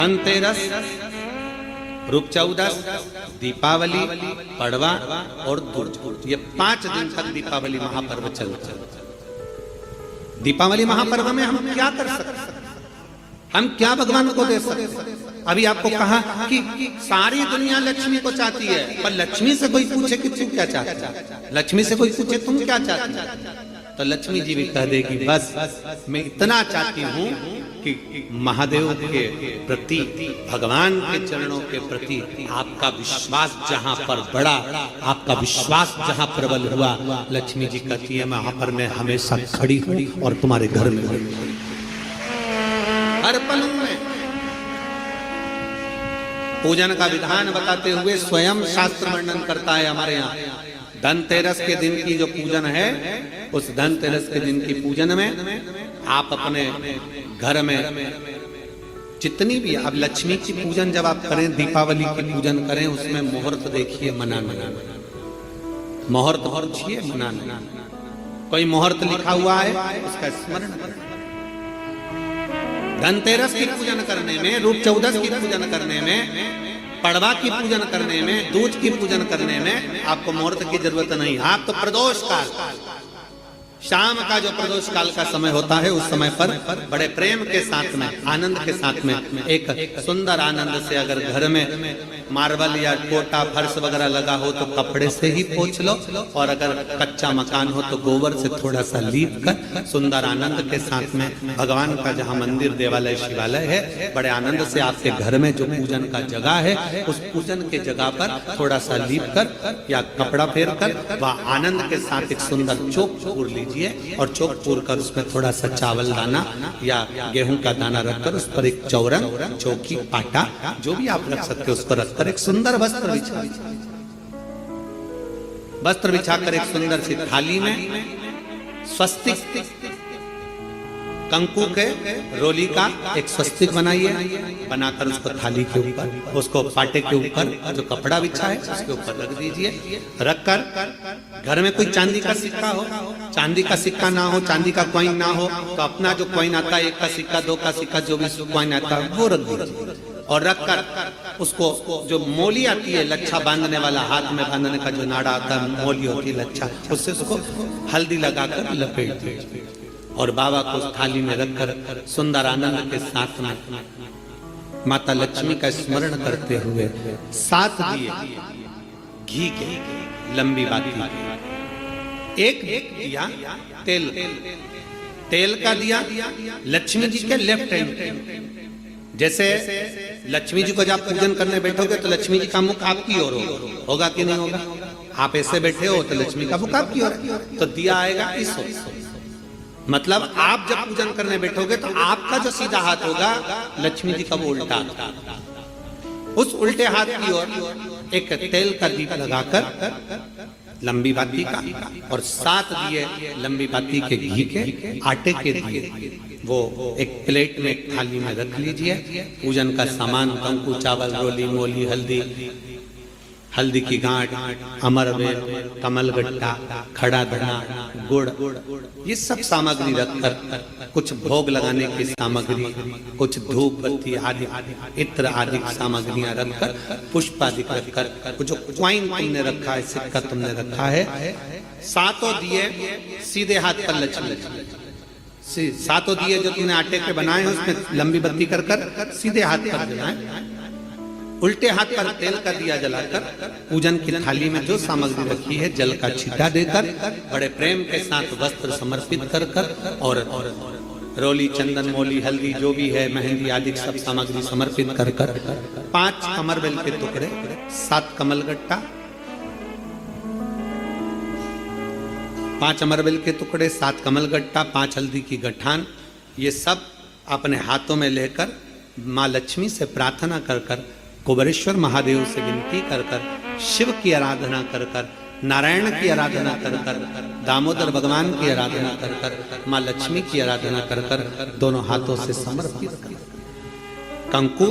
धनतेरस, रूप चौदस, दीपावली, पड़वा और दूज, ये 5 दिन तक दीपावली महापर्व चलता है। दीपावली महापर्व में हम क्या कर सकते हैं? हम क्या भगवान को दे सकते हैं? अभी आपको कहा कि सारी दुनिया लक्ष्मी को चाहती है, पर लक्ष्मी से कोई पूछे कि तू क्या चाहता है, लक्ष्मी से कोई पूछे तुम क्या चाहती है, तो लक्ष्मी जी भी कह देगी बस मैं इतना चाहती हूँ कि महादेव के प्रति, भगवान के चरणों के प्रति आपका विश्वास जहाँ पर बढ़ा, आपका विश्वास जहाँ प्रबल हुआ, लक्ष्मी जी कहती है वहां पर मैं हमेशा खड़ी हूँ और तुम्हारे घर में हर पल में। पूजन का विधान बताते हुए स्वयं शास्त्र वर्णन करता है हमारे यहाँ। धनतेरस के दिन की जो पूजन है, उस धनतेरस के दिन की पूजन में आप अपने घर में जितनी भी, अब लक्ष्मी की पूजन जब आप करें, दीपावली की पूजन करें, उसमें मुहूर्त देखिए, मनाना, मुहूर्त पूछिए, मनाना। कोई मुहूर्त लिखा हुआ है उसका स्मरण करें। धनतेरस की पूजन करने में, रूप चौदस की पूजन करने में, पड़वा की पूजन करने में, दूज की पूजन करने में आपको मुहूर्त की जरूरत नहीं। आप तो प्रदोष काल, शाम का जो प्रदोष काल का समय होता है, उस समय पर बड़े प्रेम के साथ में, आनंद के साथ में, एक सुंदर आनंद से, अगर घर में मार्बल या कोटा फर्श वगैरह लगा हो तो कपड़े से ही पोंछ लो, और अगर कच्चा मकान हो तो गोबर से थोड़ा सा लीप कर सुंदर आनंद के साथ में, भगवान का जहाँ मंदिर, देवालय, शिवालय है, बड़े आनंद से आपके घर में जो पूजन का जगह है, उस पूजन के जगह पर थोड़ा सा लीप कर या कपड़ा फेर कर वह आनंद के साथ एक सुंदर चौक पूर लीजिए, और चौक पूर कर उसमें थोड़ा सा चावल दाना या गेहूं का दाना रखकर उस पर एक चौरंग, चौकी, पाटा, जो भी आप रख सकते हो उस पर रखकर एक सुंदर वस्त्र बिछाकर एक सुंदर सी थाली में स्वस्तिक, कंकु के रोली का एक स्वस्तिक बनाइए, बनाकर उसको थाली के ऊपर, उसको पाटे के ऊपर जो कपड़ा बिछा है उसके ऊपर रख दीजिए। रखकर घर में कोई चांदी का सिक्का हो, चांदी का सिक्का ना हो, चांदी का कॉइन ना हो, तो अपना जो कॉइन आता है, 1 का सिक्का, 2 का सिक्का, जो भी कॉइन आता है वो रख दीजिए। और रखकर उसको, जो मोली आती है लच्छा बांधने वाला, हाथ में बांधने का जो नाड़ा आता है, मोली होती है लच्छा, उससे उसको हल्दी लगाकर लपेट दीजिए और बाबा को उस थाली में रखकर सुंदर आनंद के साथ में माता लक्ष्मी का स्मरण करते हुए 7 दिए घी के, लंबी बाती, एक दिया तेल का दिया लक्ष्मी जी के लेफ्ट हैंड। जैसे लक्ष्मी जी को जब पूजन करने बैठोगे तो लक्ष्मी जी का मुख आपकी ओर होगा कि नहीं होगा? आप ऐसे बैठे हो तो लक्ष्मी का मुख आपकी ओर, तो दिया आएगा इस ओर। मतलब आप जब पूजन करने बैठोगे तो आपका जो सीधा हाथ होगा, लक्ष्मी जी का वो उल्टा, उस उल्टे हाथ की ओर एक तेल का दीप लगाकर लंबी बाती का, और 7 दिए लंबी बाती के घी के, आटे के दिए, वो एक प्लेट में, एक थाली में रख लीजिए। पूजन का सामान, कंकु, चावल, रोली, मोली, हल्दी की गांठ, अमरवेल, कमलगट्टा, खड़ा धना, गुड़, ये सब सामग्री रखकर, कुछ भोग लगाने की सामग्री, कुछ धूप बत्ती आदि, इत्र आदि सामग्रियां रखकर, पुष्प आदि रखकर, जो क्वाइन तुमने रखा है, सिक्का तुमने रखा है, 7 दिए सीधे हाथ पर लक्ष्मी, 7 दिए जो तुमने आटे के बनाए हैं उसमें लंबी बत्ती कर सीधे हाथ पर जलाएं। उल्टे हाथ पर तेल का दिया जलाकर पूजन की थाली में जो सामग्री रखी है, जल का छींटा देकर, बड़े प्रेम के साथ वस्त्र समर्पित कर और रोली, चंदन, मोली, हल्दी, जो भी है, मेहंदी आदि सब सामग्री समर्पित कर 5 अमरवेल के टुकड़े, 7 कमलगट्टा, 5 अमरवेल के टुकड़े, 7 कमलगट्टा, 5 हल्दी की गठान, ये सब अपने हाथों में लेकर माँ लक्ष्मी से प्रार्थना कर कुबेरेश्वर महादेव से विनती कर शिव की आराधना कर नारायण की आराधना कर दामोदर भगवान की आराधना कर माँ लक्ष्मी की आराधना कर दोनों हाथों से समर्पित कर कंकु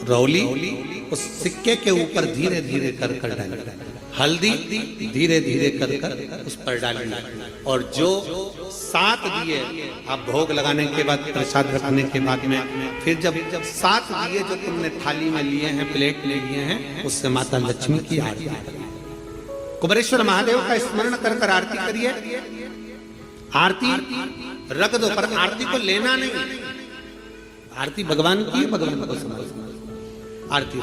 रौली उस सिक्के के ऊपर धीरे धीरे कर डालना, हल्दी धीरे धीरे कर उस पर डालना, और जो 7 दिए आप भोग लगाने के बाद, प्रसाद रखने के बाद में, फिर जब 7 दिए जो तुमने थाली में लिए हैं, प्लेट में लिए हैं, उससे माता लक्ष्मी की आरती करिए। कुबेरेश्वर महादेव का स्मरण कर कर आरती करिए। आरती रख दो, पर आरती को लेना नहीं। आरती भगवान की है, भगवान को समझ। आरती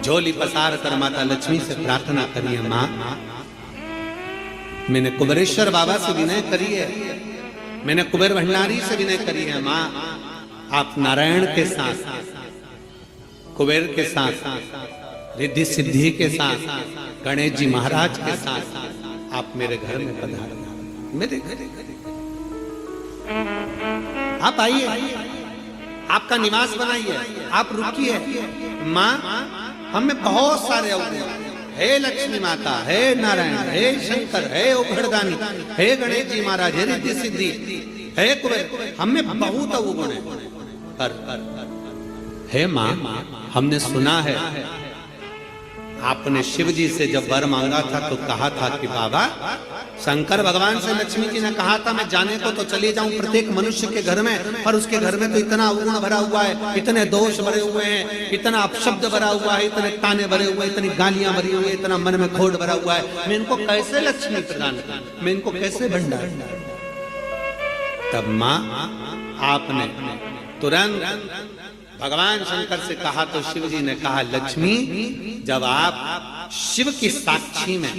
झोली पसार कर माता लक्ष्मी से प्रार्थना करिए, माँ मैंने कुबेरेश्वर बाबा से विनय करी है, मैंने कुबेर भंडारी से विनय करी है, माँ आप नारायण के साथ, कुबेर के साथ, रिद्धि सिद्धि के साथ, गणेश जी महाराज के साथ आप मेरे घर में पधारो, मेरे घर आप आइए, आपका निवास बनाइए, आप रुकिए। माँ हमें बहुत सारे अवगुण, हे लक्ष्मी माता, हे नारायण, हे शंकर, हे उघड़दानी, हे गणेश जी महाराज, हे रिद्धि सिद्धि, हे कुबेर, हमें बहुत अवगुण है, पर हे माँ हमने सुना है आपने शिव जी से जब वर मांगा था तो कहा था कि बाबा, शंकर भगवान से लक्ष्मी जी ने कहा था मैं जाने को तो चली जाऊं प्रत्येक मनुष्य के घर में, पर उसके घर में तो इतना अवगुण भरा हुआ है, इतने दोष भरे हुए हैं, इतना अपशब्द भरा हुआ है, इतने ताने भरे हुए, इतनी गालियां भरी हुई, इतना मन में खोट भरा हुआ है, मैं इनको कैसे लक्ष्मी प्रदान करूं, मैं इनको कैसे भंडार। तब माँ आपने तुरंत भगवान शंकर से कहा तो शिव जी ने कहा, लक्ष्मी जब आप शिव की साक्षी में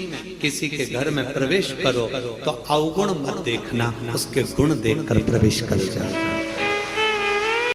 किसी के घर में प्रवेश करो तो अवगुण मत देखना, उसके गुण देखकर प्रवेश कर जाओ।